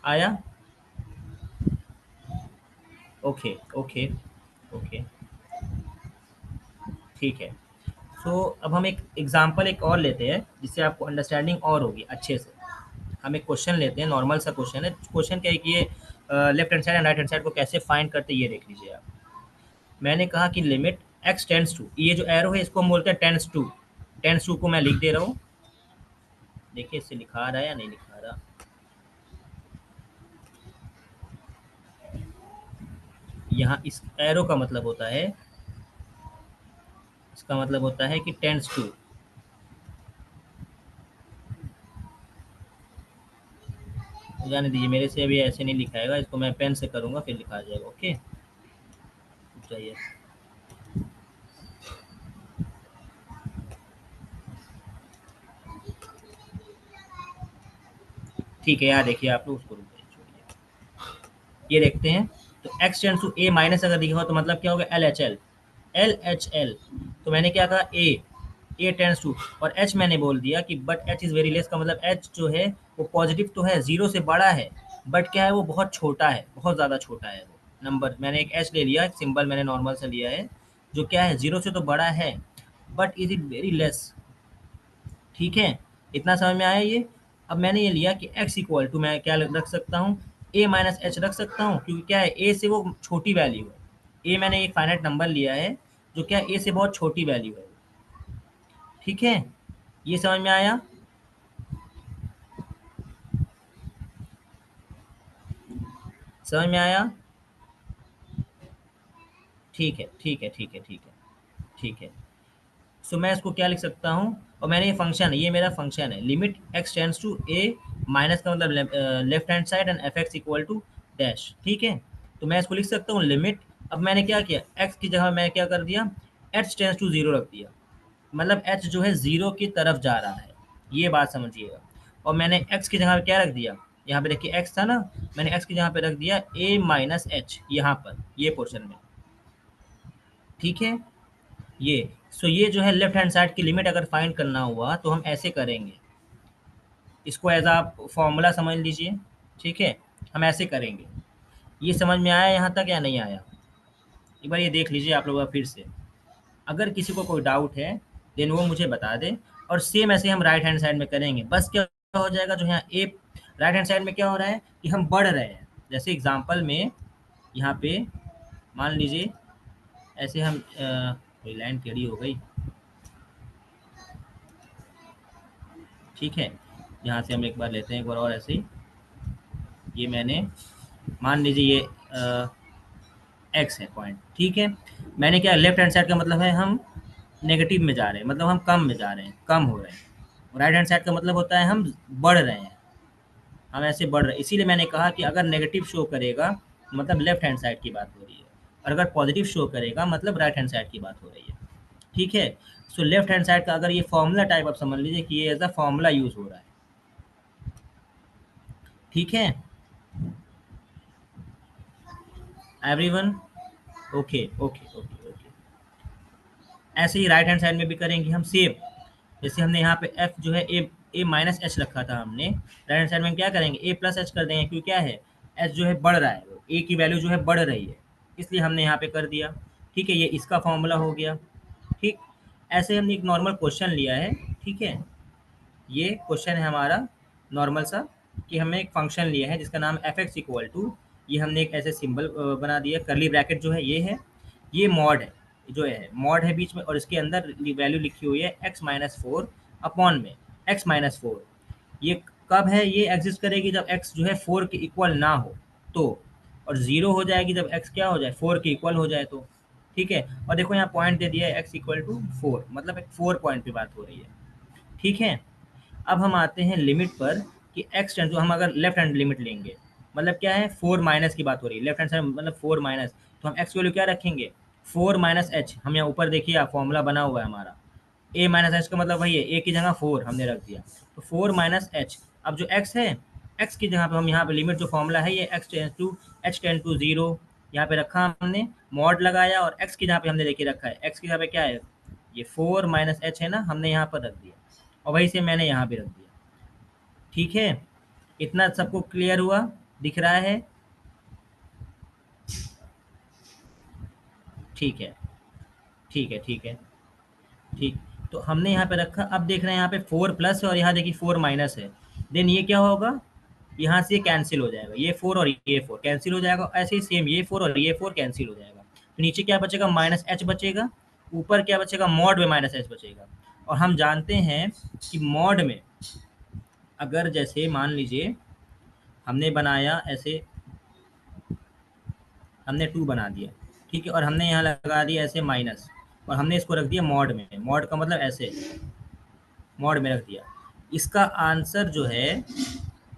आया? ओके ओके ओके, ठीक है। सो अब हम एक एग्जांपल एक और लेते हैं जिससे आपको अंडरस्टैंडिंग और होगी अच्छे से। हम एक क्वेश्चन लेते हैं, नॉर्मल सा क्वेश्चन है। क्वेश्चन क्या है कि ये left hand side and right hand side को कैसे फाइंड करते हैं, ये देख लीजिए आप। मैंने कहा कि लिमिट एक्स टेंड्स टू, ये जो एरो है इसको हम बोलते हैं टेंड्स टू। टेंड्स टू को मैं लिख दे रहा हूँ, देखिए इससे लिखा रहा है या नहीं लिखा रहा। यहाँ इस एरो का मतलब होता है, इसका मतलब होता है कि टेंड्स टू। जाने दीजिए, मेरे से अभी ऐसे नहीं लिखाएगा, इसको मैं पेन से करूँगा फिर लिखा जाएगा। ओके, चाहिए। ठीक है यार, देखिए आप लोग उसको छोड़िए, ये देखते हैं। तो x tends to a minus अगर दिखा हो तो मतलब क्या होगा, LHL। LHL, तो मैंने क्या कहा, a टेंड्स टू, और h मैंने बोल दिया कि but h is very less, का मतलब h जो है वो पॉजिटिव तो है, जीरो से बड़ा है, बट क्या है वो बहुत छोटा है, बहुत ज़्यादा छोटा है वो नंबर। मैंने एक h ले लिया, एक सिंबल मैंने नॉर्मल से लिया है, जो क्या है जीरो से तो बड़ा है, but is it very less. ठीक है, इतना समझ में आया ये? अब मैंने ये लिया कि x इक्वल टू मैं क्या रख सकता हूँ, a माइनस एच रख सकता हूँ, क्योंकि क्या है a से वो छोटी वैल्यू है। a मैंने एक फाइनाइट नंबर लिया है जो क्या a से बहुत छोटी वैल्यू है। ठीक है, ये समझ में आया? समझ में आया? ठीक है ठीक है ठीक है ठीक है ठीक है। सो मैं इसको क्या लिख सकता हूँ, और मैंने ये फंक्शन, ये मेरा फंक्शन है, limit x tends to a, minus का मतलब left hand side and f x equal to dash, ठीक है। तो मैं इसको लिख सकता हूँ लिमिट, अब मैंने क्या किया, x की जगह मैं क्या कर दिया, h टेंड्स टू 0 रख दिया, मतलब h जो है 0 की तरफ जा रहा है, ये बात समझिएगा। और मैंने x की जगह पे क्या रख दिया, यहाँ पे देखिए x था ना, मैंने x की जगह पे रख दिया a माइनस एच, यहाँ पर ये पोर्शन में, ठीक है। ये सो ये जो है लेफ्ट हैंड साइड की लिमिट अगर फाइंड करना हुआ तो हम ऐसे करेंगे, इसको एज आप फॉर्मूला समझ लीजिए, ठीक है, हम ऐसे करेंगे। ये समझ में आया यहाँ तक या नहीं आया, एक बार ये देख लीजिए आप लोग फिर से, अगर किसी को कोई डाउट है देन वो मुझे बता दे। और सेम ऐसे हम राइट हैंड साइड में करेंगे, बस क्या हो जाएगा, जो यहाँ ए राइट हैंड साइड में क्या हो रहा है कि हम बढ़ रहे हैं, जैसे एग्जांपल में यहाँ पे मान लीजिए ऐसे हम कोई लाइन टेढ़ी हो गई, ठीक है, यहाँ से हम एक बार लेते हैं एक बार और ऐसे ही, ये मैंने मान लीजिए ये एक्स है पॉइंट, ठीक है। मैंने क्या, लेफ्ट हैंड साइड का मतलब है हम नेगेटिव में जा रहे हैं, मतलब हम कम में जा रहे हैं, कम हो रहे हैं। राइट हैंड साइड का मतलब होता है हम बढ़ रहे हैं, हम ऐसे बढ़ रहे हैं। इसीलिए मैंने कहा कि अगर नेगेटिव शो करेगा मतलब लेफ्ट हैंड साइड की बात हो रही है, और अगर पॉजिटिव शो करेगा मतलब राइट हैंड साइड की बात हो रही है, ठीक है। सो लेफ्ट हैंड साइड का अगर ये फॉर्मूला टाइप आप समझ लीजिए कि ये एज अ फॉर्मूला यूज हो रहा है, ठीक है everyone, okay okay okay okay. ऐसे ही राइट हैंड साइड में भी करेंगे हम सेम, जैसे हमने यहाँ पे f जो है a माइनस एच रखा था हमने, राइट हैंड साइड में क्या करेंगे a प्लस एच कर देंगे, क्योंकि क्या है h जो है बढ़ रहा है, a की वैल्यू जो है बढ़ रही है, इसलिए हमने यहाँ पे कर दिया, ठीक है। ये इसका फॉर्मूला हो गया, ठीक। ऐसे हमने एक नॉर्मल क्वेश्चन लिया है, ठीक है, ये क्वेश्चन है हमारा नॉर्मल सा, कि हमने एक फंक्शन लिया है जिसका नाम एफ एक्स इक्वल टू, ये हमने एक ऐसे सिंबल बना दिया, करली ब्रैकेट जो है ये है, ये मॉड है, जो है मॉड है बीच में, और इसके अंदर वैल्यू लिखी हुई है x माइनस फोर अपॉन में x माइनस फोर। ये कब है, ये एग्जिस्ट करेगी जब x जो है 4 के इक्वल ना हो तो, और 0 हो जाएगी जब x क्या हो जाए, 4 के इक्वल हो जाए तो, ठीक है। और देखो यहाँ पॉइंट दे दिया है x इक्वल टू 4, मतलब एक 4 पॉइंट पे बात हो रही है, ठीक है। अब हम आते हैं लिमिट पर कि x टेंड टू, हम अगर लेफ्ट हैंड लिमिट लेंगे मतलब क्या है, 4 माइनस की बात हो रही है, लेफ्ट हैंड साइड मतलब 4 माइनस, तो हम x वैल्यू क्या रखेंगे, 4 माइनस एच। हम यहाँ ऊपर देखिए फॉर्मूला बना हुआ है हमारा, a माइनस एच का मतलब वही है, a की जगह 4 हमने रख दिया, तो 4 माइनस एच। अब जो x है, x की जगह पे हम यहाँ पे लिमिट जो फॉर्मूला है ये x tend to h tend to 0 यहाँ पे रखा हमने, मॉड लगाया, और x की जगह पे हमने देखिए रखा है, x की जगह पे क्या है, ये 4 माइनस एच है ना, हमने यहाँ पर रख दिया, और वही से मैंने यहाँ पे रख दिया, ठीक है। इतना सबको क्लियर हुआ, दिख रहा है, ठीक है ठीक है ठीक है ठीक। तो हमने यहाँ पे रखा, अब देख रहे हैं यहाँ पे 4 प्लस है और यहाँ देखिए 4 माइनस है, देन ये क्या होगा, यहाँ से कैंसिल हो जाएगा, ये 4 और ये 4 कैंसिल हो जाएगा, ऐसे ही सेम ये 4 और ये 4 कैंसिल हो जाएगा, तो नीचे क्या बचेगा, माइनस एच बचेगा, ऊपर क्या बचेगा, मॉड में माइनस एच बचेगा। और हम जानते हैं कि मॉड में अगर जैसे मान लीजिए हमने बनाया ऐसे, हमने 2 बना दिया, ठीक है, और हमने यहाँ लगा दिया ऐसे माइनस, और हमने इसको रख दिया मॉड में, मॉड का मतलब ऐसे मॉड में रख दिया। इसका आंसर जो है,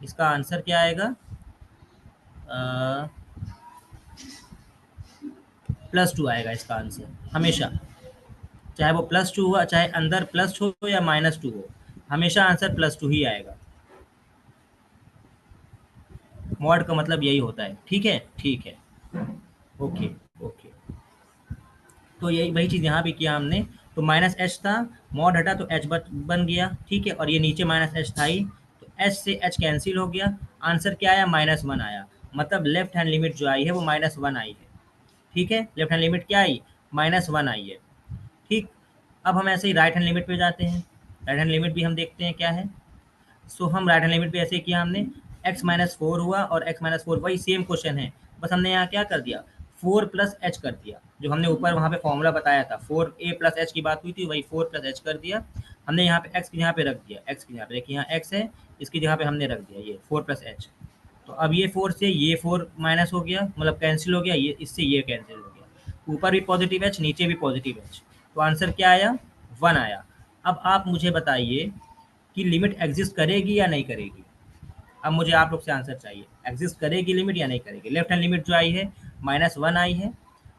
इसका आंसर क्या आएगा, +2 आएगा इसका आंसर हमेशा, चाहे वो +2 हुआ, चाहे अंदर प्लस हो या -2 हो, हमेशा आंसर +2 ही आएगा। मॉड का मतलब यही होता है, ठीक है ठीक है, ओके ओके। तो यही वही चीज़ यहाँ पे किया हमने, तो माइनस एच था, मॉड हटा तो एच बन गया, ठीक है, और ये नीचे माइनस एच था ही, तो एच से एच कैंसिल हो गया, आंसर क्या आया, -1 आया, मतलब लेफ्ट हैंड लिमिट जो आई है वो -1 आई है, ठीक है। लेफ्ट हैंड लिमिट क्या आई, -1 आई है, ठीक। अब हम ऐसे ही राइट हैंड लिमिट पे जाते हैं, राइट हैंड लिमिट भी हम देखते हैं क्या है। सो हम राइट हैंड लिमिट पे ऐसे किया हमने, x माइनस 4 हुआ और x माइनस 4 वही सेम क्वेश्चन है, बस हमने यहाँ क्या कर दिया, 4 प्लस एच कर दिया, जो हमने ऊपर वहाँ पे फॉर्मूला बताया था 4a प्लस एच की बात हुई थी, वही 4 प्लस एच कर दिया हमने, यहाँ पे x की जगह पे रख दिया, x की जगह पे देखिए यहाँ x है, इसकी जगह पे हमने रख दिया ये 4 प्लस एच। तो अब ये 4 से ये 4 माइनस हो गया, मतलब कैंसिल हो गया, ये इससे ये कैंसिल हो गया, ऊपर भी पॉजिटिव एच नीचे भी पॉजिटिव एच, तो आंसर क्या आया 1 आया। अब आप मुझे बताइए कि लिमिट एग्जिस्ट करेगी या नहीं करेगी। अब मुझे आप लोग से आंसर चाहिए, एग्जिस्ट करेगी लिमिट या नहीं करेगी। लेफ्ट हैंड लिमिट जो आई है -1 आई है,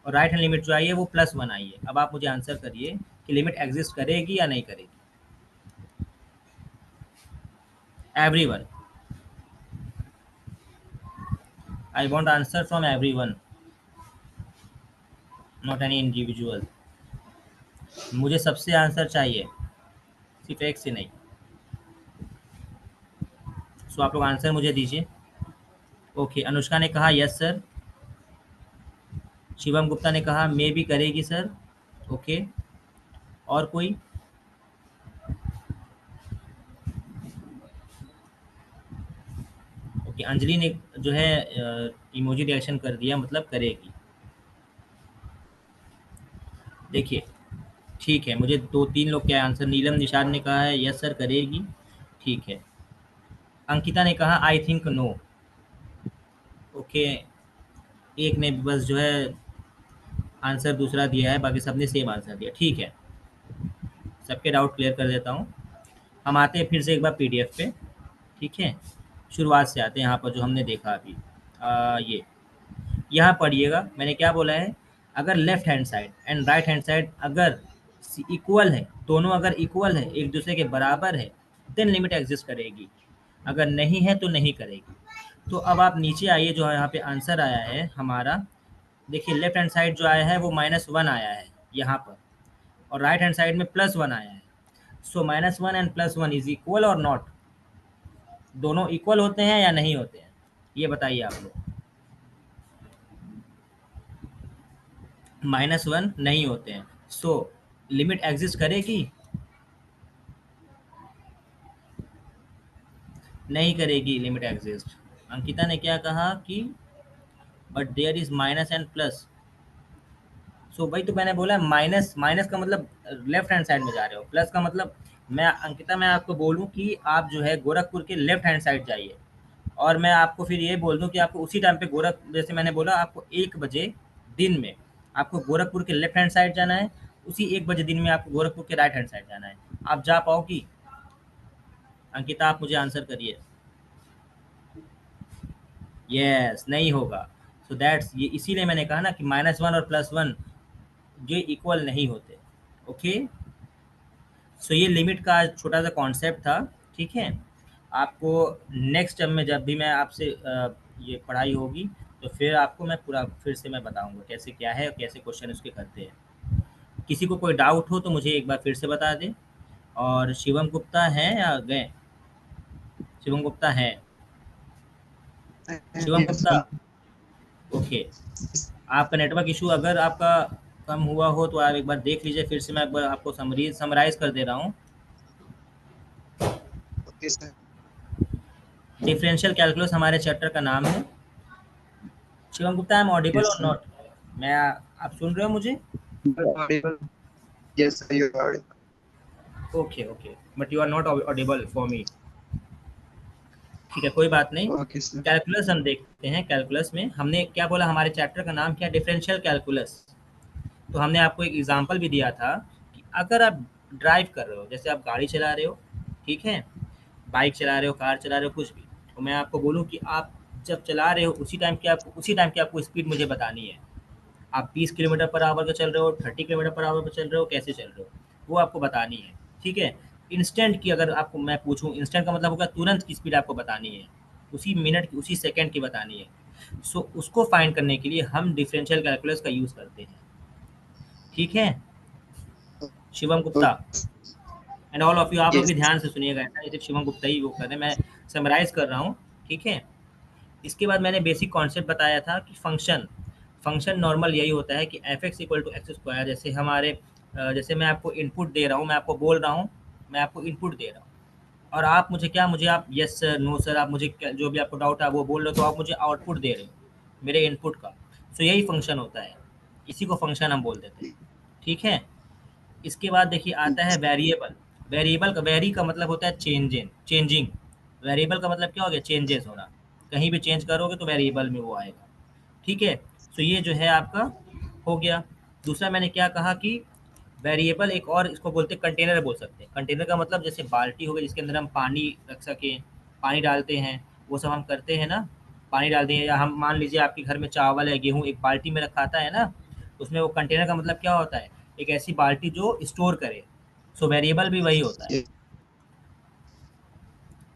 और राइट हैंड लिमिट जो आई है वो +1 आई है। अब आप मुझे आंसर करिए कि लिमिट एग्जिस्ट करेगी या नहीं करेगी। Everyone, I want answer from everyone, not any individual. मुझे सबसे आंसर चाहिए, सिर्फ एक से नहीं। सो आप लोग आंसर मुझे दीजिए। ओके, अनुष्का ने कहा यस सर। शिवम गुप्ता ने कहा मे भी करेगी सर। ओके, और कोई? ओके, अंजलि ने जो है इमोजी रिएक्शन कर दिया, मतलब करेगी। देखिए ठीक है, मुझे 2-3 लोग क्या आंसर, नीलम निषाद ने कहा है यस सर करेगी, ठीक है। अंकिता ने कहा आई थिंक नो। ओके, एक ने बस जो है आंसर दूसरा दिया है, बाकी सबने सेम आंसर दिया, ठीक है। सबके डाउट क्लियर कर देता हूँ। हम आते हैं फिर से एक बार पीडीएफ पे, ठीक है। शुरुआत से आते हैं यहाँ पर जो हमने देखा अभी। ये यहाँ पढ़िएगा, मैंने क्या बोला है, अगर left hand side and right hand side अगर इक्वल है, दोनों अगर इक्वल है, एक दूसरे के बराबर है, देन लिमिट एग्जिस्ट करेगी, अगर नहीं है तो नहीं करेगी। तो अब आप नीचे आइए, जो यहाँ पे आंसर आया है हमारा, देखिए लेफ्ट हैंड साइड जो आया है वो -1 आया है यहाँ पर, और राइट हैंड साइड में +1 आया है। सो -1 एंड +1 इज इक्वल और नॉट? दोनों इक्वल होते हैं या नहीं होते हैं, ये बताइए आप लोग। -1 नहीं होते हैं, सो लिमिट एग्जिस्ट करेगी? नहीं करेगी लिमिट एग्जिस्ट। अंकिता ने क्या कहा कि but there is minus and plus. So भाई, तो मैंने बोला माइनस, माइनस का मतलब लेफ्ट हैंड साइड में जा रहे हो, प्लस का मतलब मैं अंकिता मैं आपको बोलूं कि आप जो है गोरखपुर के लेफ्ट हैंड साइड जाइए, और मैं आपको फिर ये बोल दूं कि आपको उसी टाइम पे जैसे मैंने बोला आपको 1 बजे दिन में आपको गोरखपुर के लेफ्ट हैंड साइड जाना है, उसी 1 बजे दिन में आपको गोरखपुर के राइट हैंड साइड जाना है। आप जा पाओगी? अंकिता आप मुझे आंसर करिए। यस, नहीं होगा। सो दैट्स, ये इसीलिए मैंने कहा ना कि -1 और +1 जो इक्वल नहीं होते। ओके, सो ये लिमिट का छोटा सा कॉन्सेप्ट था, ठीक है। आपको नेक्स्ट टर्म में जब भी मैं आपसे ये पढ़ाई होगी तो फिर आपको मैं पूरा फिर से मैं बताऊंगा कैसे क्या है और कैसे क्वेश्चन उसके करते हैं। किसी को कोई डाउट हो तो मुझे एक बार फिर से बता दें। और शिवम गुप्ता है या गए? शिवम गुप्ता है? शिवम गुप्ता, ओके। आपका नेटवर्क इशू अगर आपका कम हुआ हो तो आप एक बार देख लीजिए, फिर से मैं एक बार आपको समराइज कर दे रहा हूँ। Okay sir. डिफरेंशियल कैलकुलस हमारे चैप्टर का नाम है। Shivam Gupta, I am audible और नॉट? मैं, आप सुन रहे हो मुझे? Yes sir, you are audible. Okay okay, but you are not audible for me. ठीक है, कोई बात नहीं। Okay sir. कैलकुलस हम देखते हैं। कैलकुलस में हमने क्या बोला, हमारे चैप्टर का नाम क्या, डिफरेंशियल कैलकुलस। तो हमने आपको एक एग्जांपल भी दिया था कि अगर आप ड्राइव कर रहे हो, जैसे आप गाड़ी चला रहे हो, ठीक है, बाइक चला रहे हो, कार चला रहे हो, कुछ भी, तो मैं आपको बोलूँ कि आप जब चला रहे हो उसी टाइम की आपको स्पीड मुझे बतानी है। आप 20 किलोमीटर पर आवर पर चल रहे हो, 30 किलोमीटर पर आवर पर चल रहे हो, कैसे चल रहे हो, वो आपको बतानी है, ठीक है। इंस्टेंट की अगर आपको मैं पूछूं, इंस्टेंट का मतलब होगा तुरंत की स्पीड आपको बतानी है, उसी मिनट की, उसी सेकंड की बतानी है। सो उसको फाइंड करने के लिए हम डिफरेंशियल कैलकुलस का यूज़ करते हैं, ठीक है। Shivam Gupta and all of you, आप लोग भी ध्यान से सुनिएगा, ऐसा नहीं सिर्फ शिवम गुप्ता ही वो कर रहे हैं, मैं समराइज कर रहा हूँ, ठीक है। इसके बाद मैंने बेसिक कॉन्सेप्ट बताया था कि फंक्शन नॉर्मल यही होता है कि f(x = x²), जैसे हमारे जैसे मैं आपको इनपुट दे रहा हूँ, मैं आपको बोल रहा हूँ, मैं आपको इनपुट दे रहा हूँ, और आप मुझे आप यस सर, नो सर, आप मुझे जो भी आपको डाउट है वो बोल रहे हो, तो आप मुझे आउटपुट दे रहे हो मेरे इनपुट का। सो यही फंक्शन होता है, इसी को फंक्शन हम बोल देते हैं, ठीक है। इसके बाद देखिए आता है वेरिएबल। वेरी का मतलब होता है चेंजिंग। वेरिएबल का मतलब क्या हो गया, चेंजेस होना, कहीं भी चेंज करोगे तो वेरिएबल में वो आएगा, ठीक है। सो ये जो है आपका हो गया। दूसरा मैंने क्या कहा कि वेरिएबल एक और इसको बोलते हैं कंटेनर बोल सकते हैं। कंटेनर का मतलब जैसे बाल्टी हो गई जिसके अंदर हम पानी रख सकें, पानी डालते हैं, वो सब हम करते हैं ना, पानी डालते हैं। या हम मान लीजिए आपके घर में चावल या गेहूँ एक बाल्टी में रखा आता है ना, उसमें वो कंटेनर का मतलब क्या होता है, एक ऐसी बाल्टी जो स्टोर करे। सो वेरिएबल भी वही होता है।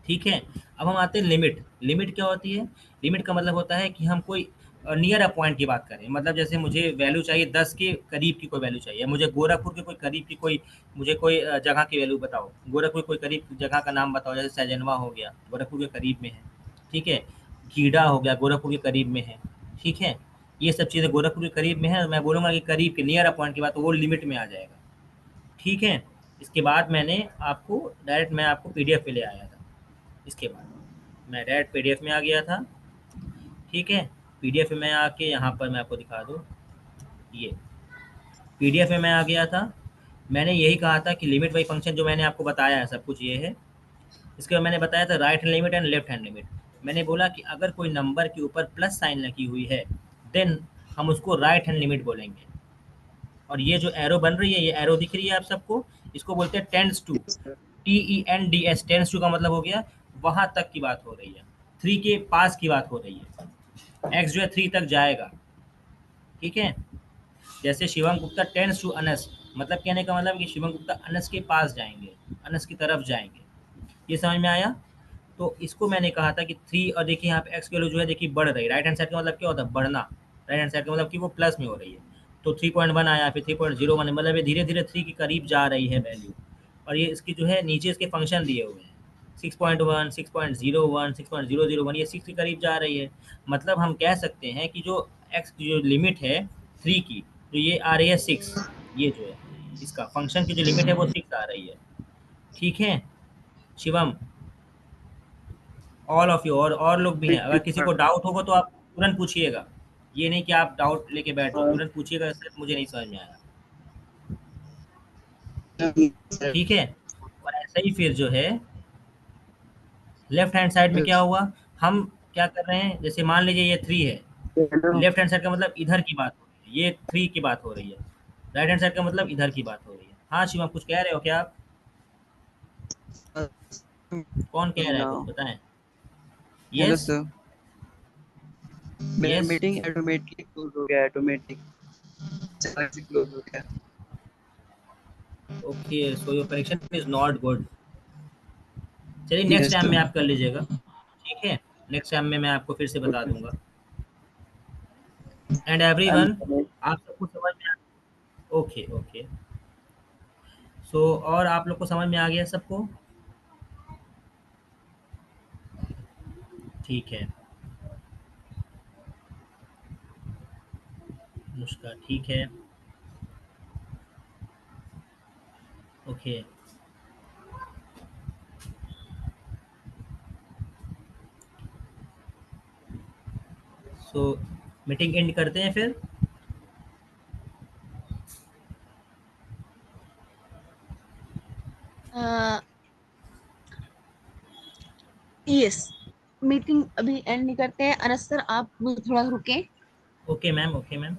ठीक है, अब हम आते हैं लिमिट। लिमिट क्या होती है? लिमिट का मतलब होता है कि हम कोई नियर अ पॉइंट की बात करें। मतलब जैसे मुझे वैल्यू चाहिए 10 के करीब की कोई वैल्यू चाहिए, मुझे गोरखपुर के कोई करीब की कोई, मुझे कोई जगह की वैल्यू बताओ, गोरखपुर कोई करीब की जगह का नाम बताओ। जैसे सैजनवा हो गया, गोरखपुर के करीब में है। ठीक है, गीडा हो गया, गोरखपुर के करीब में है। ठीक है, ये सब चीज़ें गोरखपुर के करीब में है। मैं बोलूँगा कि करीब के नियर अ पॉइंट की बात, तो वो लिमिट में आ जाएगा। ठीक है, इसके बाद मैंने आपको डायरेक्ट मैं आपको पीडीएफ पे ले आया था। इसके बाद मैं डायरेक्ट पीडीएफ में आ गया था। ठीक है, पीडीएफ में आके यहाँ पर मैं आपको दिखा दूँ, ये पीडीएफ में मैं आ गया था। मैंने यही कहा था कि लिमिट बाई फंक्शन जो मैंने आपको बताया है सब कुछ ये है। इसके बाद मैंने बताया था right hand limit and left hand limit. मैंने बोला कि अगर कोई नंबर के ऊपर प्लस साइन लगी हुई है देन हम उसको राइट हैंड लिमिट बोलेंगे। और ये जो एरो बन रही है, ये एरो दिख रही है आप सबको, इसको बोलते हैं tends to, TENDS। Tends to का मतलब हो गया वहाँ तक की बात हो रही है, 3 के पास की बात हो रही है। एक्स जो है 3 तक जाएगा। ठीक है, जैसे शिवम गुप्ता टेंस टू अनस, मतलब कहने का मतलब कि शिवम गुप्ता अनस के पास जाएंगे, अनस की तरफ जाएंगे। ये समझ में आया? तो इसको मैंने कहा था कि 3, और देखिए यहाँ पे एक्स की वैल्यू जो है देखिए बढ़ रही है। राइट हैंड साइड का मतलब क्या होता है? बढ़ना। राइट हैंड साइड का मतलब कि वो प्लस में हो रही है। तो 3.1 आया, फिर 3.01, मतलब ये धीरे धीरे 3 के करीब जा रही है वैल्यू। और ये इसकी जो है नीचे इसके फंक्शन दिए हुए हैं 6.1, 6.01, 6.001, ये 6 के करीब जा रही है। मतलब हम कह सकते हैं कि जो एक्स की जो लिमिट है 3 की, तो ये आ रही है 6। ये जो है इसका फंक्शन की जो लिमिट है वो 6 आ रही है। ठीक है शिवम, ऑल ऑफ यू, और लोग भी हैं। अगर किसी को डाउट होगा तो आप तुरंत पूछिएगा। ये नहीं कि आप डाउट लेके बैठ जाओ, तुरंत पूछिएगा सर मुझे नहीं समझ में आया। ठीक है, और ऐसे ही फिर जो है लेफ्ट हैंड साइड में क्या हुआ, हम क्या कर रहे हैं, जैसे मान लीजिए ये 3 है, लेफ्ट हैंड साइड का मतलब इधर की बात हो रही है, ये 3 की बात हो रही है। राइट हैंड साइड का मतलब इधर की बात हो रही है। हाँ शिवम, कुछ कह रहे हो क्या आप? कौन कह रहा है, कुछ बताएं। हेलो यस सर, मेरा यस, मीटिंग ऑटोमेटिकली क्लोज हो गया, ऑटोमेटिक अचानक से क्लोज हो गया। Okay, so your connection is not good. चलिए नेक्स्ट यस टाइम में सर। आप कर लीजिएगा। ठीक है, नेक्स्ट टाइम में मैं आपको फिर से बता दूंगा। एंड एवरीवन, आप सबको समझ में आ, ओके ओके। सो और आप लोग को समझ में आ गया सबको? ठीक है अनुष्का, ठीक है, ओके। सो मीटिंग एंड करते हैं फिर। यस, मीटिंग अभी एंड नहीं करते हैं। अनस सर आप थोड़ा रुके। Okay ma'am, okay ma'am.